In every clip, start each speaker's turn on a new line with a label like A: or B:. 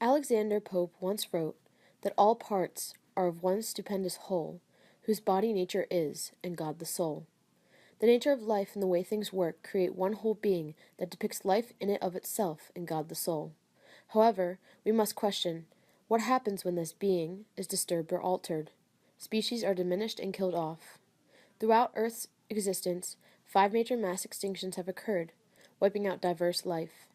A: Alexander Pope once wrote that all parts are of one stupendous whole, whose body nature is, and God the soul. The nature of life and the way things work create one whole being that depicts life in it of itself and God the soul. However, we must question, what happens when this being is disturbed or altered? Species are diminished and killed off. Throughout Earth's existence, 5 major mass extinctions have occurred, wiping out diverse life.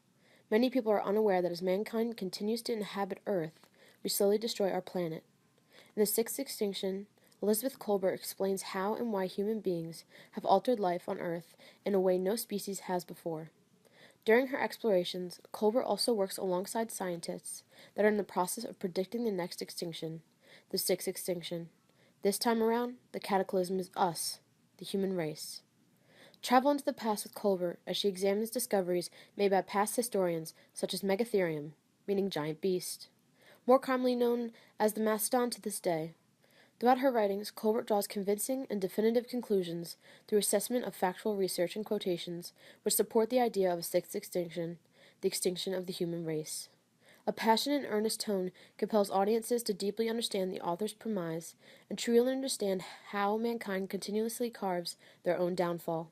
A: Many people are unaware that as mankind continues to inhabit Earth, we slowly destroy our planet. In the sixth extinction, Elizabeth Kolbert explains how and why human beings have altered life on Earth in a way no species has before. During her explorations, Kolbert also works alongside scientists that are in the process of predicting the next extinction, the sixth extinction. This time around, the cataclysm is us, the human race. Travel into the past with Kolbert as she examines discoveries made by past historians such as Megatherium, meaning giant beast, more commonly known as the mastodon to this day. Throughout her writings, Kolbert draws convincing and definitive conclusions through assessment of factual research and quotations which support the idea of a sixth extinction, the extinction of the human race. A passionate and earnest tone compels audiences to deeply understand the author's premise and truly understand how mankind continuously carves their own downfall.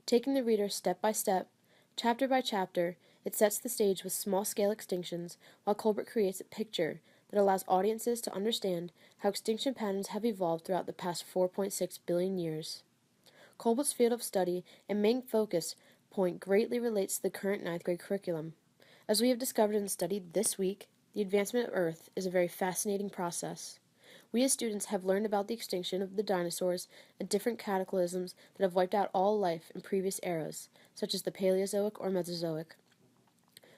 A: Taking the reader step by step, chapter by chapter, it sets the stage with small-scale extinctions, while Kolbert creates a picture that allows audiences to understand how extinction patterns have evolved throughout the past 4.6 billion years. Kolbert's field of study and main focus point greatly relates to the current ninth grade curriculum. As we have discovered in the study this week, the advancement of Earth is a very fascinating process. We as students have learned about the extinction of the dinosaurs and different cataclysms that have wiped out all life in previous eras, such as the Paleozoic or Mesozoic.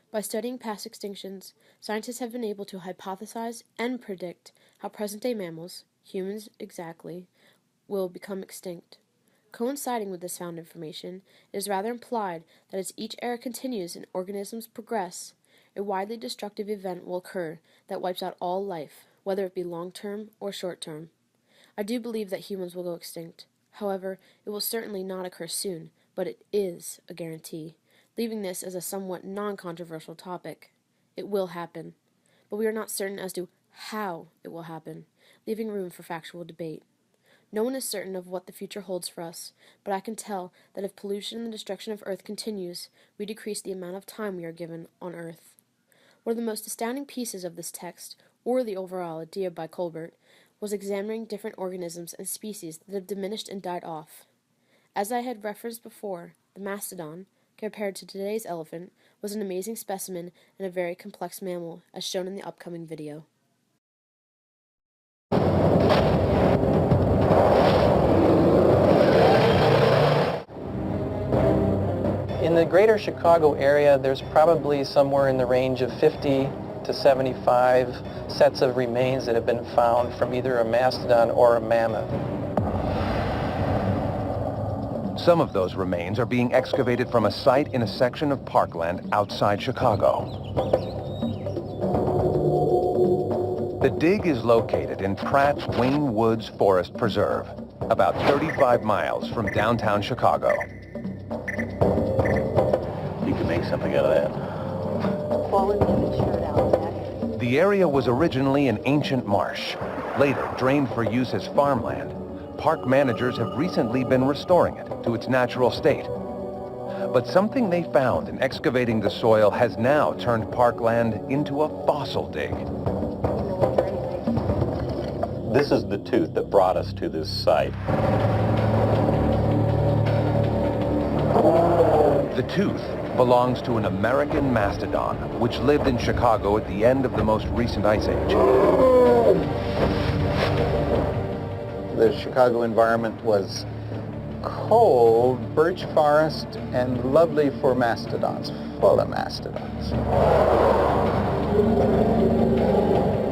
A: By studying past extinctions, scientists have been able to hypothesize and predict how present-day mammals, humans exactly, will become extinct. Coinciding with this found information, it is rather implied that as each era continues and organisms progress, a widely destructive event will occur that wipes out all life, whether it be long-term or short-term. I do believe that humans will go extinct. However, it will certainly not occur soon, but it is a guarantee, leaving this as a somewhat non-controversial topic. It will happen, but we are not certain as to how it will happen, leaving room for factual debate. No one is certain of what the future holds for us, but I can tell that if pollution and the destruction of Earth continues, we decrease the amount of time we are given on Earth. One of the most astounding pieces of this text, or the overall idea by Kolbert, was examining different organisms and species that have diminished and died off. As I had referenced before, the mastodon, compared to today's elephant, was an amazing specimen and a very complex mammal, as shown in the upcoming video.
B: In the greater Chicago area, there's probably somewhere in the range of 50 to 75 sets of remains that have been found from either a mastodon or a mammoth.
C: Some of those remains are being excavated from a site in a section of parkland outside Chicago. The dig is located in Pratt's Wayne Woods Forest Preserve, about 35 miles from downtown Chicago.
D: You can make something out of that.
C: The area was originally an ancient marsh, later drained for use as farmland. Park managers have recently been restoring it to its natural state. But something they found in excavating the soil has now turned parkland into a fossil dig.
D: This is the tooth that brought us to this site.
C: The tooth belongs to an American mastodon, which lived in Chicago at the end of the most recent ice age.
E: The Chicago environment was cold, birch forest, and lovely for mastodons, full of mastodons.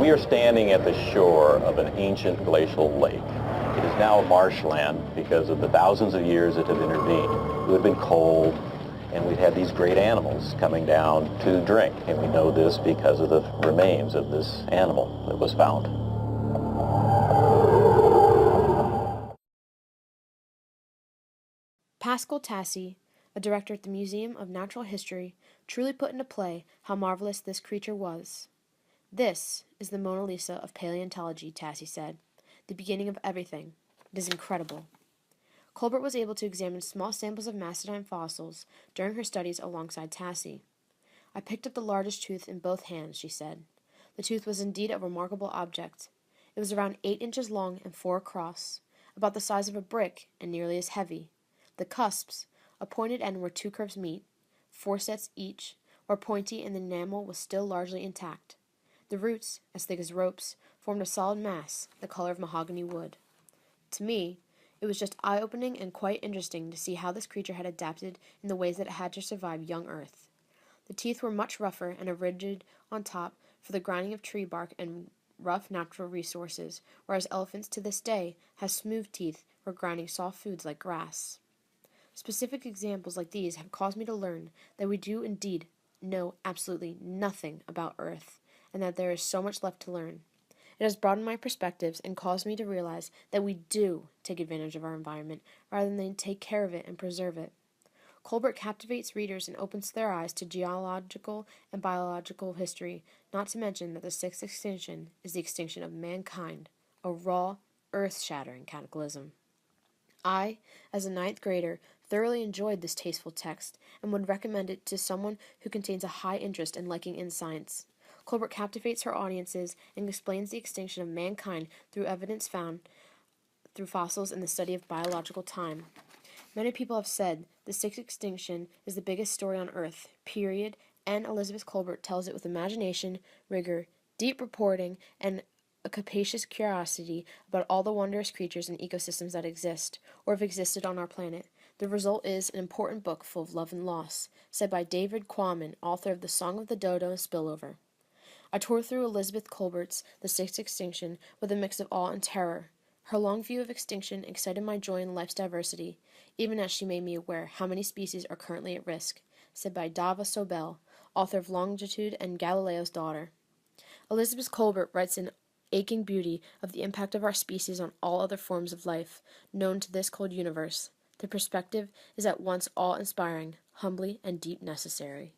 D: We are standing at the shore of an ancient glacial lake. It is now marshland because of the thousands of years that have intervened. It would have been cold, and we'd had these great animals coming down to drink, and we know this because of the remains of this animal that was found.
A: Pascal Tassi, a director at the Museum of Natural History, truly put into play how marvelous this creature was. This is the Mona Lisa of paleontology, Tassie said. The beginning of everything. It is incredible. Colbert was able to examine small samples of mastodon fossils during her studies alongside Tassie. I picked up the largest tooth in both hands, she said. The tooth was indeed a remarkable object. It was around 8 inches long and 4 across, about the size of a brick and nearly as heavy. The cusps, a pointed end where 2 curves meet, 4 sets each, were pointy and the enamel was still largely intact. The roots, as thick as ropes, formed a solid mass, the color of mahogany wood. To me, it was just eye-opening and quite interesting to see how this creature had adapted in the ways that it had to survive young Earth. The teeth were much rougher and rigid on top for the grinding of tree bark and rough natural resources, whereas elephants to this day have smooth teeth for grinding soft foods like grass. Specific examples like these have caused me to learn that we do indeed know absolutely nothing about Earth, and that there is so much left to learn. It has broadened my perspectives and caused me to realize that we do take advantage of our environment rather than take care of it and preserve it. Colbert captivates readers and opens their eyes to geological and biological history, not to mention that the sixth extinction is the extinction of mankind, a raw, earth-shattering cataclysm. I, as a ninth grader, thoroughly enjoyed this tasteful text and would recommend it to someone who contains a high interest and liking in science. Colbert captivates her audiences and explains the extinction of mankind through evidence found through fossils and the study of biological time. Many people have said the sixth extinction is the biggest story on Earth, period, and Elizabeth Colbert tells it with imagination, rigor, deep reporting, and a capacious curiosity about all the wondrous creatures and ecosystems that exist, or have existed on our planet. The result is an important book full of love and loss, said by David Quammen, author of The Song of the Dodo and Spillover. I tore through Elizabeth Colbert's The Sixth Extinction with a mix of awe and terror. Her long view of extinction excited my joy in life's diversity, even as she made me aware how many species are currently at risk, said by Dava Sobel, author of Longitude and Galileo's Daughter. Elizabeth Colbert writes in aching beauty of the impact of our species on all other forms of life known to this cold universe. The perspective is at once awe-inspiring, humbly, and deep necessary.